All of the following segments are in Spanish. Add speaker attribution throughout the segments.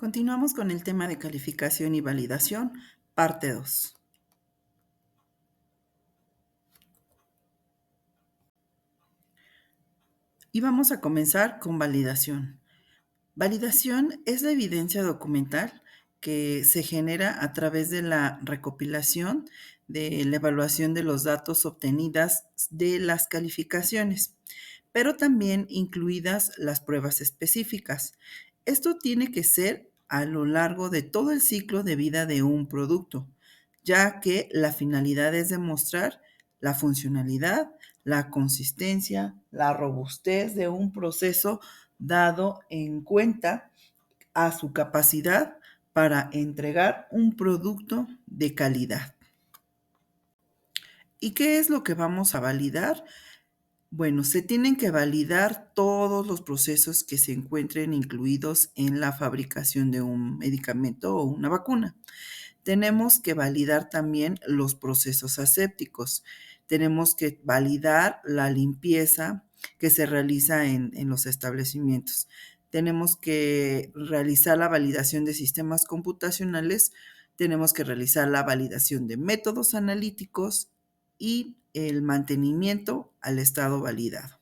Speaker 1: Continuamos con el tema de calificación y validación, parte 2. Y vamos a comenzar con validación. Validación es la evidencia documental que se genera a través de la recopilación de la evaluación de los datos obtenidas de las calificaciones, pero también incluidas las pruebas específicas. Esto tiene que ser a lo largo de todo el ciclo de vida de un producto, ya que la finalidad es demostrar la funcionalidad, la consistencia, la robustez de un proceso dado en cuenta a su capacidad para entregar un producto de calidad. ¿Y qué es lo que vamos a validar? Bueno, se tienen que validar todos los procesos que se encuentren incluidos en la fabricación de un medicamento o una vacuna. Tenemos que validar también los procesos asépticos. Tenemos que validar la limpieza que se realiza en los establecimientos. Tenemos que realizar la validación de sistemas computacionales. Tenemos que realizar la validación de métodos analíticos y el mantenimiento al estado validado.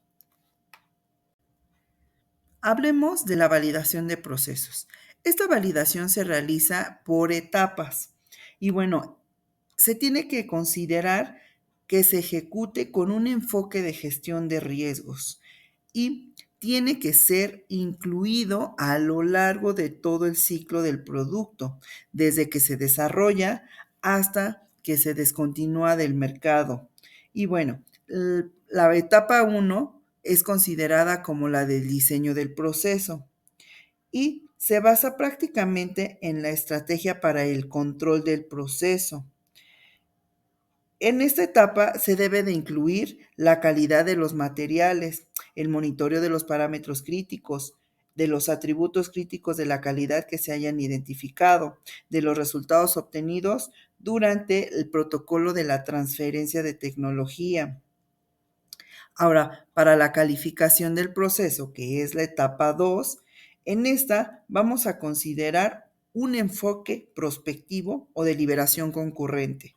Speaker 1: Hablemos de la validación de procesos. Esta validación se realiza por etapas y bueno, se tiene que considerar que se ejecute con un enfoque de gestión de riesgos y tiene que ser incluido a lo largo de todo el ciclo del producto, desde que se desarrolla hasta que se descontinúa del mercado. Y bueno, la etapa 1 es considerada como la del diseño del proceso y se basa prácticamente en la estrategia para el control del proceso. En esta etapa se debe de incluir la calidad de los materiales, el monitoreo de los parámetros críticos, de los atributos críticos de la calidad que se hayan identificado, de los resultados obtenidos durante el protocolo de la transferencia de tecnología. Ahora, para la calificación del proceso, que es la etapa 2, en esta vamos a considerar un enfoque prospectivo o de liberación concurrente.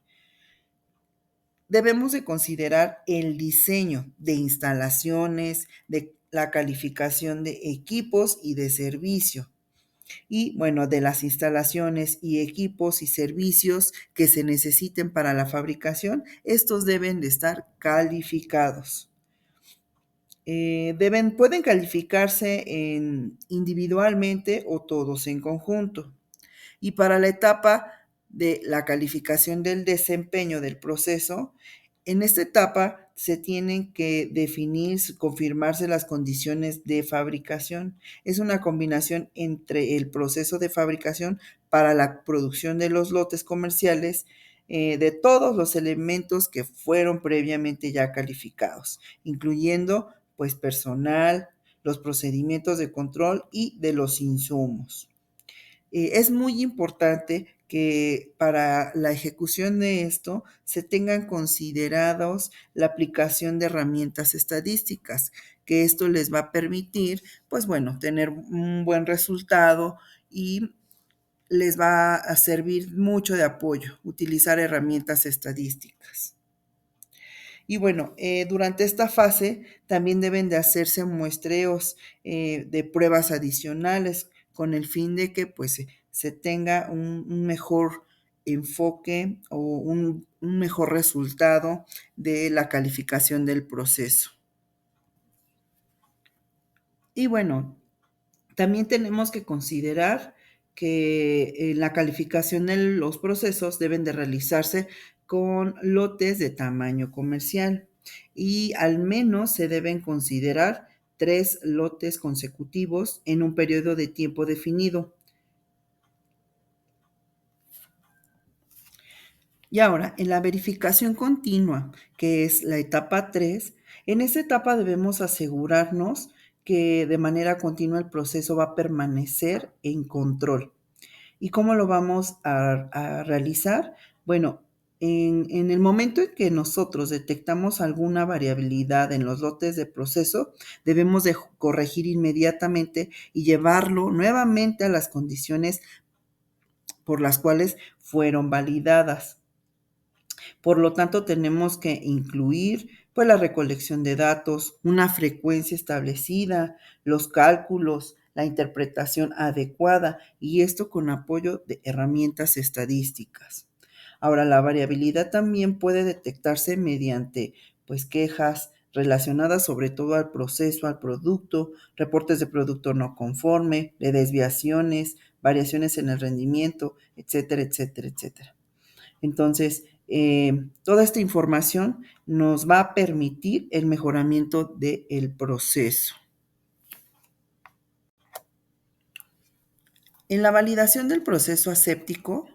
Speaker 1: Debemos de considerar el diseño de instalaciones, de la calificación de equipos y de servicio. Y bueno, de las instalaciones y equipos y servicios que se necesiten para la fabricación, estos deben de estar calificados. Pueden calificarse individualmente o todos en conjunto. Y para la etapa de la calificación del desempeño del proceso, en esta etapa se tienen que definir, confirmarse las condiciones de fabricación. Es una combinación entre el proceso de fabricación para la producción de los lotes comerciales de todos los elementos que fueron previamente ya calificados, incluyendo pues personal, los procedimientos de control y de los insumos. Es muy importante que para la ejecución de esto se tengan considerados la aplicación de herramientas estadísticas, que esto les va a permitir, pues bueno, tener un buen resultado y les va a servir mucho de apoyo utilizar herramientas estadísticas. Y bueno, durante esta fase también deben de hacerse muestreos de pruebas adicionales con el fin de que pues se tenga un mejor enfoque o un mejor resultado de la calificación del proceso. Y bueno, también tenemos que considerar que la calificación de los procesos deben de realizarse con lotes de tamaño comercial y al menos se deben considerar 3 lotes consecutivos en un periodo de tiempo definido. Y ahora, en la verificación continua, que es la etapa 3, en esta etapa debemos asegurarnos que de manera continua el proceso va a permanecer en control. ¿Y cómo lo vamos a realizar? Bueno, En el momento en que nosotros detectamos alguna variabilidad en los lotes de proceso, debemos de corregir inmediatamente y llevarlo nuevamente a las condiciones por las cuales fueron validadas. Por lo tanto, tenemos que incluir pues la recolección de datos, una frecuencia establecida, los cálculos, la interpretación adecuada y esto con apoyo de herramientas estadísticas. Ahora, la variabilidad también puede detectarse mediante pues quejas relacionadas sobre todo al proceso, al producto, reportes de producto no conforme, de desviaciones, variaciones en el rendimiento, etcétera, etcétera, etcétera. Entonces, toda esta información nos va a permitir el mejoramiento del proceso. En la validación del proceso aséptico,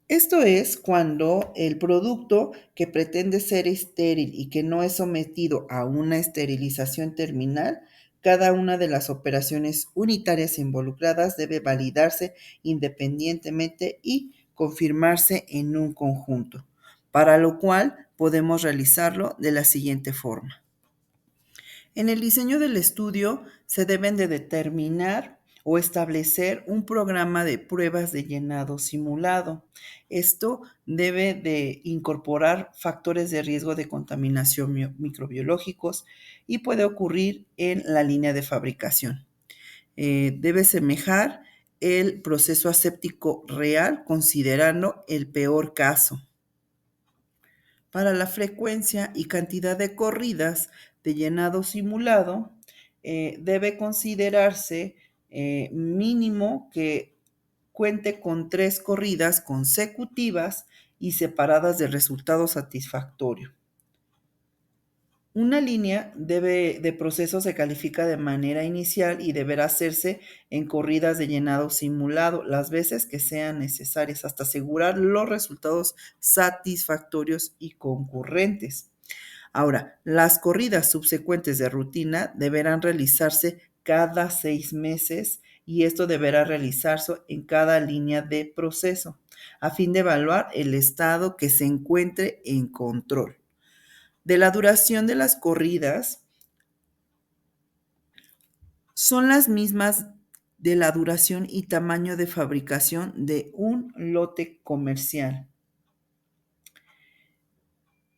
Speaker 1: esto es cuando el producto que pretende ser estéril y que no es sometido a una esterilización terminal, cada una de las operaciones unitarias involucradas debe validarse independientemente y confirmarse en un conjunto, para lo cual podemos realizarlo de la siguiente forma. En el diseño del estudio se deben de determinar o establecer un programa de pruebas de llenado simulado. Esto debe de incorporar factores de riesgo de contaminación microbiológicos y puede ocurrir en la línea de fabricación. Debe semejar el proceso aséptico real considerando el peor caso. Para la frecuencia y cantidad de corridas de llenado simulado, debe considerarse mínimo que cuente con 3 corridas consecutivas y separadas de resultado satisfactorio. Una línea de proceso se califica de manera inicial y deberá hacerse en corridas de llenado simulado las veces que sean necesarias hasta asegurar los resultados satisfactorios y concurrentes. Ahora, las corridas subsecuentes de rutina deberán realizarse cada 6 meses y esto deberá realizarse en cada línea de proceso a fin de evaluar el estado que se encuentre en control. De la duración de las corridas son las mismas de la duración y tamaño de fabricación de un lote comercial.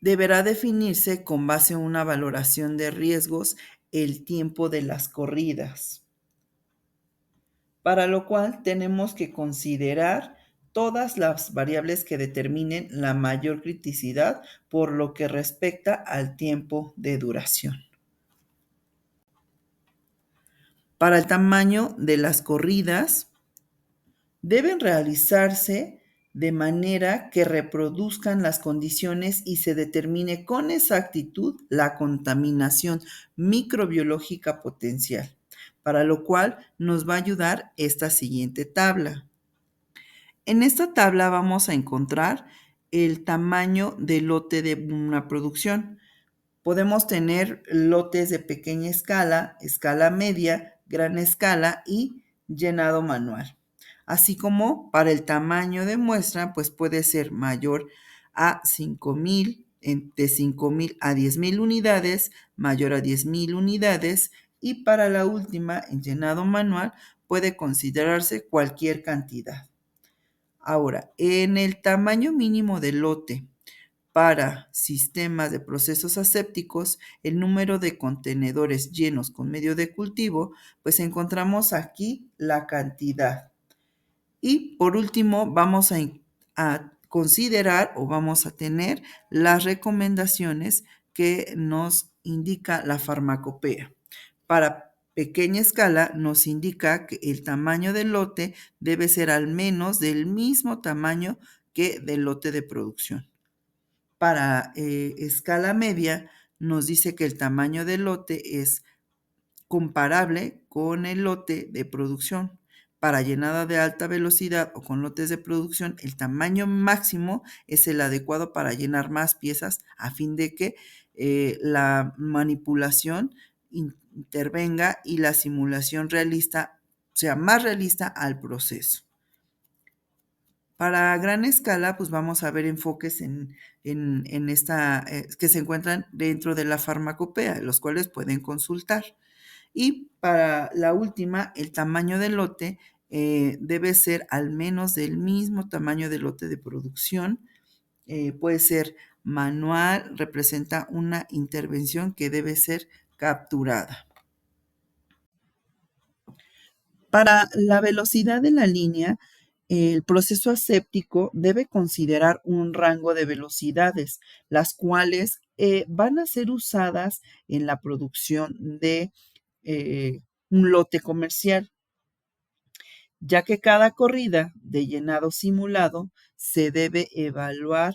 Speaker 1: Deberá definirse con base en una valoración de riesgos el tiempo de las corridas, para lo cual tenemos que considerar todas las variables que determinen la mayor criticidad por lo que respecta al tiempo de duración. Para el tamaño de las corridas, deben realizarse de manera que reproduzcan las condiciones y se determine con exactitud la contaminación microbiológica potencial, para lo cual nos va a ayudar esta siguiente tabla. En esta tabla vamos a encontrar el tamaño del lote de una producción. Podemos tener lotes de pequeña escala, escala media, gran escala y llenado manual. Así como para el tamaño de muestra, pues puede ser mayor a 5,000, de 5,000 a 10,000 unidades, mayor a 10,000 unidades y para la última, en llenado manual, puede considerarse cualquier cantidad. Ahora, en el tamaño mínimo del lote, para sistemas de procesos asépticos, el número de contenedores llenos con medio de cultivo, pues encontramos aquí la cantidad. Y por último, vamos a considerar o vamos a tener las recomendaciones que nos indica la farmacopea. Para pequeña escala nos indica que el tamaño del lote debe ser al menos del mismo tamaño que del lote de producción. Para escala media nos dice que el tamaño del lote es comparable con el lote de producción. Para llenada de alta velocidad o con lotes de producción, el tamaño máximo es el adecuado para llenar más piezas a fin de que la manipulación intervenga y la simulación realista sea más realista al proceso. Para gran escala, pues vamos a ver enfoques en esta, que se encuentran dentro de la farmacopea, los cuales pueden consultar. Y para la última, el tamaño del lote debe ser al menos del mismo tamaño del lote de producción. Puede ser manual, representa una intervención que debe ser capturada. Para la velocidad de la línea, el proceso aséptico debe considerar un rango de velocidades, las cuales van a ser usadas en la producción de un lote comercial, ya que cada corrida de llenado simulado se debe evaluar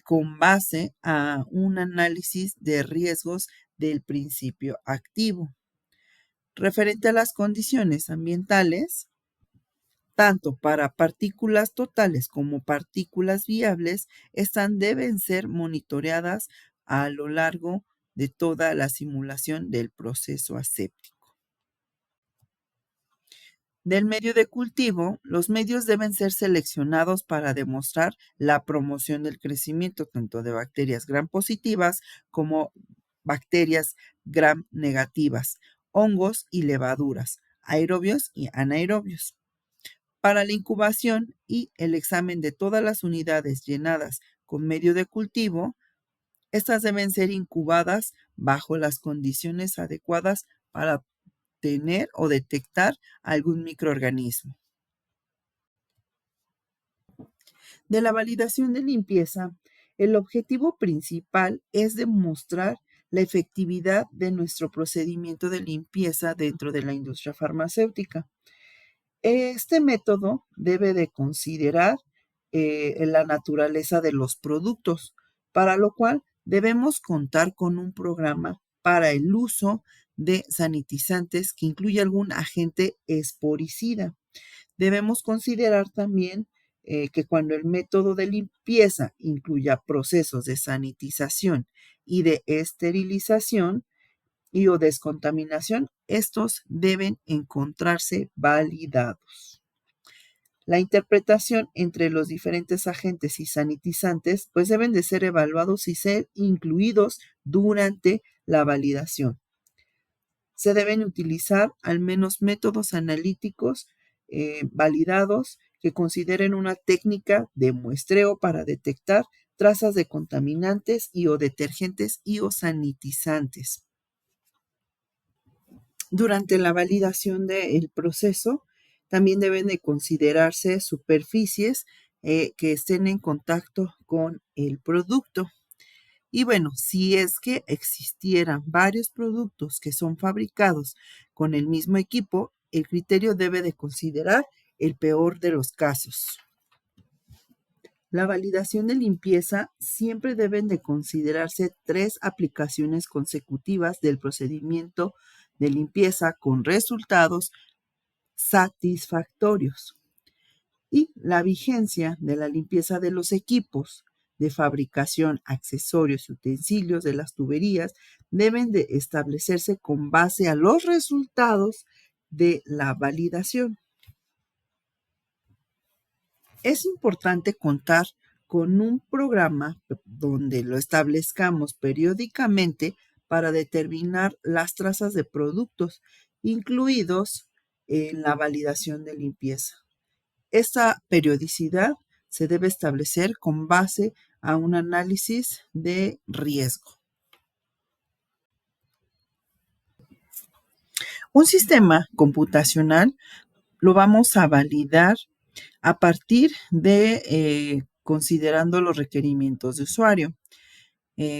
Speaker 1: con base a un análisis de riesgos del principio activo. Referente a las condiciones ambientales, tanto para partículas totales como partículas viables, estas deben ser monitoreadas a lo largo de toda la simulación del proceso aséptico. Del medio de cultivo, los medios deben ser seleccionados para demostrar la promoción del crecimiento tanto de bacterias gram positivas como bacterias gram negativas, hongos y levaduras, aerobios y anaerobios. Para la incubación y el examen de todas las unidades llenadas con medio de cultivo, estas deben ser incubadas bajo las condiciones adecuadas para tener o detectar algún microorganismo. De la validación de limpieza, el objetivo principal es demostrar la efectividad de nuestro procedimiento de limpieza dentro de la industria farmacéutica. Este método debe de considerar la naturaleza de los productos, para lo cual debemos contar con un programa para el uso de sanitizantes que incluya algún agente esporicida. Debemos considerar también que cuando el método de limpieza incluya procesos de sanitización y de esterilización, y o descontaminación, estos deben encontrarse validados. La interpretación entre los diferentes agentes y sanitizantes pues deben de ser evaluados y ser incluidos durante la validación. Se deben utilizar al menos métodos analíticos validados que consideren una técnica de muestreo para detectar trazas de contaminantes y o detergentes y o sanitizantes. Durante la validación del proceso, también deben de considerarse superficies que estén en contacto con el producto. Y bueno, si es que existieran varios productos que son fabricados con el mismo equipo, el criterio debe de considerar el peor de los casos. La validación de limpieza siempre deben de considerarse 3 aplicaciones consecutivas del procedimiento de limpieza con resultados satisfactorios. Y la vigencia de la limpieza de los equipos de fabricación, accesorios y utensilios de las tuberías deben de establecerse con base a los resultados de la validación. Es importante contar con un programa donde lo establezcamos periódicamente para determinar las trazas de productos incluidos en la validación de limpieza. Esta periodicidad se debe establecer con base a un análisis de riesgo. Un sistema computacional lo vamos a validar a partir de considerando los requerimientos de usuario.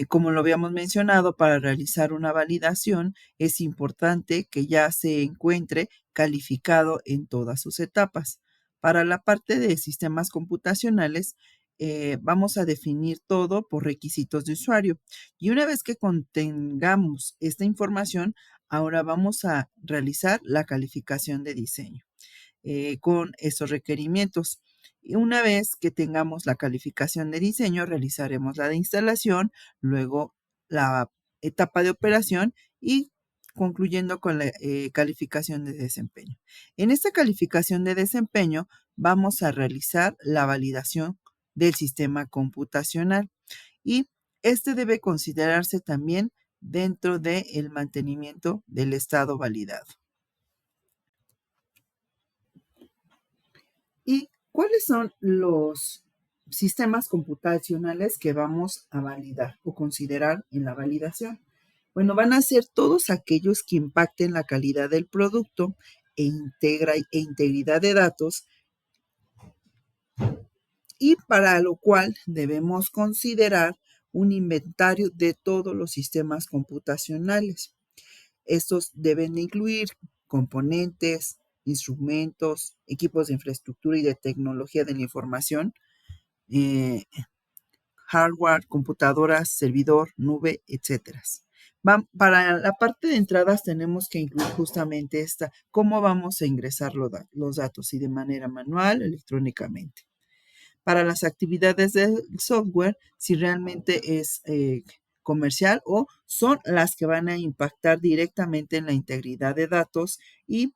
Speaker 1: Como lo habíamos mencionado, para realizar una validación es importante que ya se encuentre calificado en todas sus etapas. Para la parte de sistemas computacionales, vamos a definir todo por requisitos de usuario. Y una vez que contengamos esta información, ahora vamos a realizar la calificación de diseño con esos requerimientos. Y una vez que tengamos la calificación de diseño, realizaremos la de instalación, luego la etapa de operación y concluyendo con la calificación de desempeño. En esta calificación de desempeño vamos a realizar la validación del sistema computacional y este debe considerarse también dentro del mantenimiento del estado validado. ¿Y cuáles son los sistemas computacionales que vamos a validar o considerar en la validación? Bueno, van a ser todos aquellos que impacten la calidad del producto e integridad de datos, y para lo cual debemos considerar un inventario de todos los sistemas computacionales. Estos deben incluir componentes, instrumentos, equipos de infraestructura y de tecnología de la información, eh, hardware, computadoras, servidor, nube, etcétera. Para la parte de entradas tenemos que incluir justamente cómo vamos a ingresar los datos, si de manera manual, electrónicamente. Para las actividades del software, si realmente es comercial o son las que van a impactar directamente en la integridad de datos y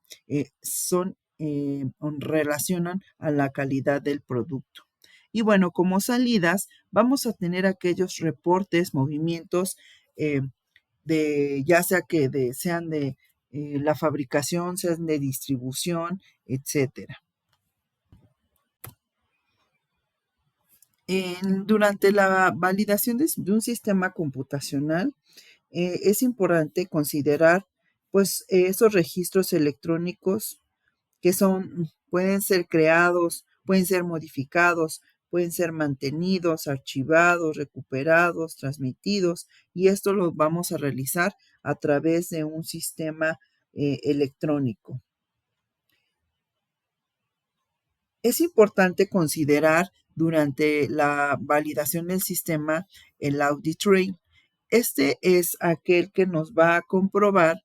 Speaker 1: relacionan a la calidad del producto. Y bueno, como salidas, vamos a tener aquellos reportes, movimientos ya sea que sean de la fabricación, sean de distribución, etcétera. Durante la validación de un sistema computacional, es importante considerar pues esos registros electrónicos que pueden ser creados, pueden ser modificados, pueden ser mantenidos, archivados, recuperados, transmitidos, y esto lo vamos a realizar a través de un sistema electrónico. Es importante considerar durante la validación del sistema el audit trail. Este es aquel que nos va a comprobar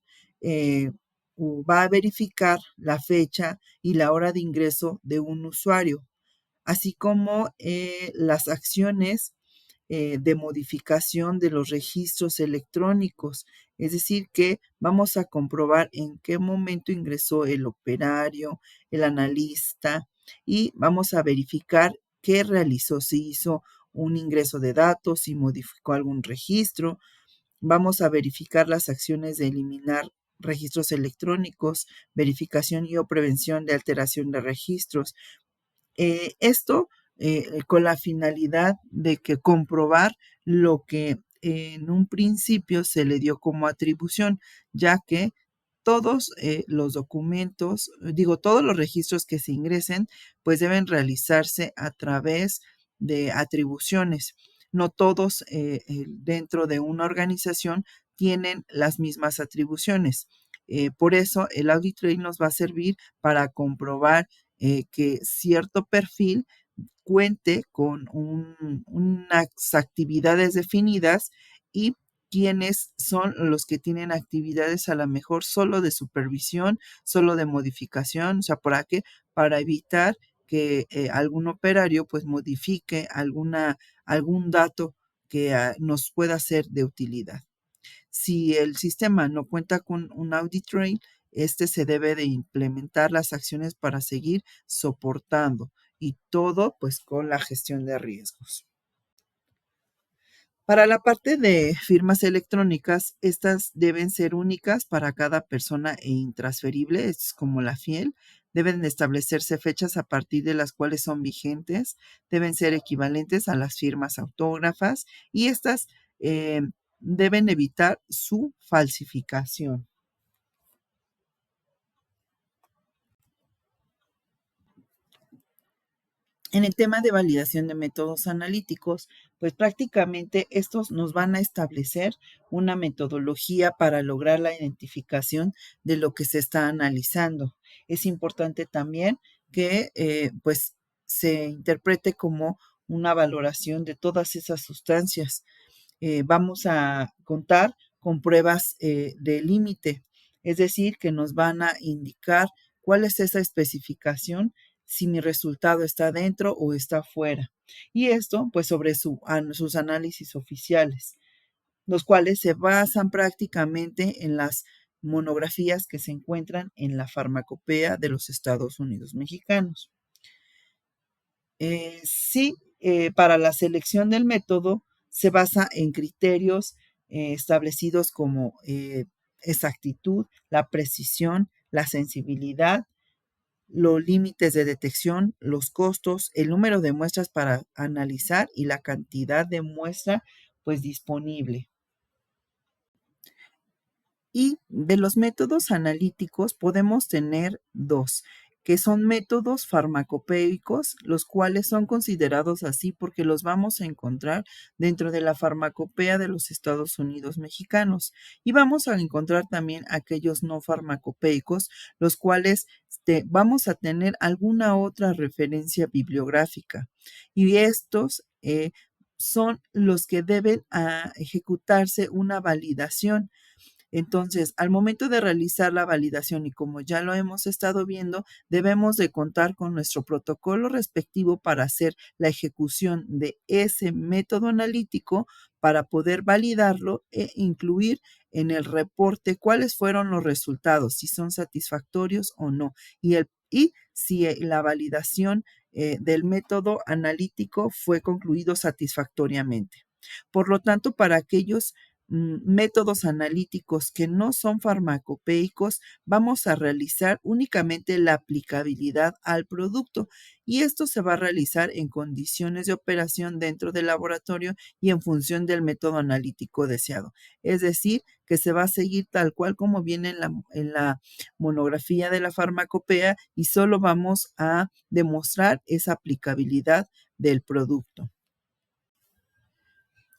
Speaker 1: o va a verificar la fecha y la hora de ingreso de un usuario, así como las acciones de modificación de los registros electrónicos. Es decir, que vamos a comprobar en qué momento ingresó el operario, el analista, y vamos a verificar qué realizó, si hizo un ingreso de datos, si modificó algún registro. Vamos a verificar las acciones de eliminar registros electrónicos, verificación y o prevención de alteración de registros. Esto con la finalidad de que comprobar lo que en un principio se le dio como atribución, ya que todos los documentos, digo, todos los registros que se ingresen, pues deben realizarse a través de atribuciones. No todos dentro de una organización tienen las mismas atribuciones. Por eso el audit trail nos va a servir para comprobar que cierto perfil cuente con unas actividades definidas y quiénes son los que tienen actividades a lo mejor solo de supervisión, solo de modificación, o sea, ¿para qué? Para evitar que algún operario pues modifique algún dato que nos pueda ser de utilidad. Si el sistema no cuenta con un audit trail, este se debe de implementar las acciones para seguir soportando y todo pues con la gestión de riesgos. Para la parte de firmas electrónicas, estas deben ser únicas para cada persona e intransferible, es como la fiel. Deben establecerse fechas a partir de las cuales son vigentes, deben ser equivalentes a las firmas autógrafas y estas deben evitar su falsificación. En el tema de validación de métodos analíticos, pues prácticamente estos nos van a establecer una metodología para lograr la identificación de lo que se está analizando. Es importante también que pues se interprete como una valoración de todas esas sustancias. Vamos a contar con pruebas de límite, es decir, que nos van a indicar cuál es esa especificación, si mi resultado está dentro o está fuera. Y esto, pues, sobre sus análisis oficiales, los cuales se basan prácticamente en las monografías que se encuentran en la Farmacopea de los Estados Unidos mexicanos. Sí, para la selección del método se basa en criterios establecidos como exactitud, la precisión, la sensibilidad, los límites de detección, los costos, el número de muestras para analizar y la cantidad de muestra pues disponible. Y de los métodos analíticos podemos tener dos, que son métodos farmacopéicos, los cuales son considerados así porque los vamos a encontrar dentro de la farmacopea de los Estados Unidos mexicanos. Y vamos a encontrar también aquellos no farmacopéicos, los cuales vamos a tener alguna otra referencia bibliográfica. Y estos son los que deben ejecutarse una validación. Entonces, al momento de realizar la validación y como ya lo hemos estado viendo, debemos de contar con nuestro protocolo respectivo para hacer la ejecución de ese método analítico para poder validarlo e incluir en el reporte cuáles fueron los resultados, si son satisfactorios o no, y si la validación del método analítico fue concluido satisfactoriamente. Por lo tanto, para aquellos métodos analíticos que no son farmacopéicos, vamos a realizar únicamente la aplicabilidad al producto y esto se va a realizar en condiciones de operación dentro del laboratorio y en función del método analítico deseado. Es decir, que se va a seguir tal cual como viene en la monografía de la farmacopea y solo vamos a demostrar esa aplicabilidad del producto.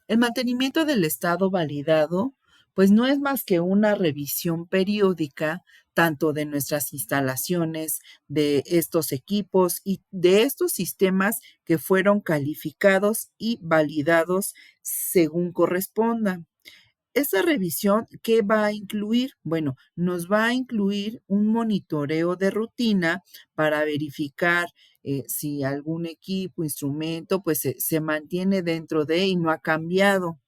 Speaker 1: El mantenimiento del estado validado, pues no es más que una revisión periódica tanto de nuestras instalaciones, de estos equipos y de estos sistemas que fueron calificados y validados según corresponda. Esta revisión, ¿qué va a incluir? Bueno, nos va a incluir un monitoreo de rutina para verificar si algún equipo, instrumento, pues se mantiene dentro de y no ha cambiado.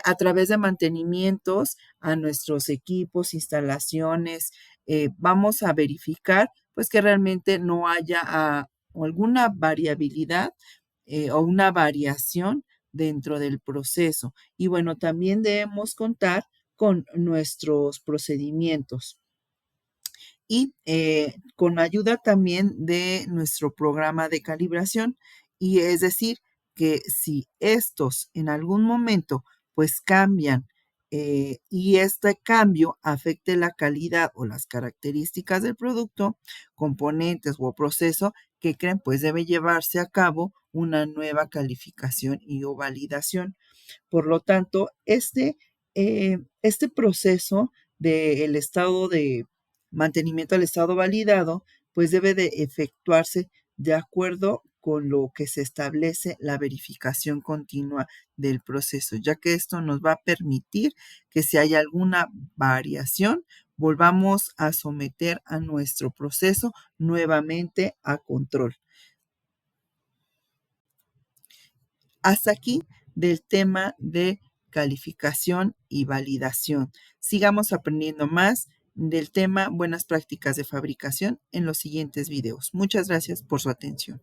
Speaker 1: A través de mantenimientos a nuestros equipos, instalaciones, vamos a verificar pues que realmente no haya alguna variabilidad o una variación dentro del proceso. Y bueno, también debemos contar con nuestros procedimientos y con ayuda también de nuestro programa de calibración. Y es decir, que si estos en algún momento pues cambian y este cambio afecte la calidad o las características del producto, componentes o proceso, que creen pues debe llevarse a cabo una nueva calificación y o validación. Por lo tanto, este proceso del estado de mantenimiento al estado validado, pues debe de efectuarse de acuerdo con lo que se establece la verificación continua del proceso, ya que esto nos va a permitir que si hay alguna variación, volvamos a someter a nuestro proceso nuevamente a control. Hasta aquí del tema de calificación y validación. Sigamos aprendiendo más del tema buenas prácticas de fabricación en los siguientes videos. Muchas gracias por su atención.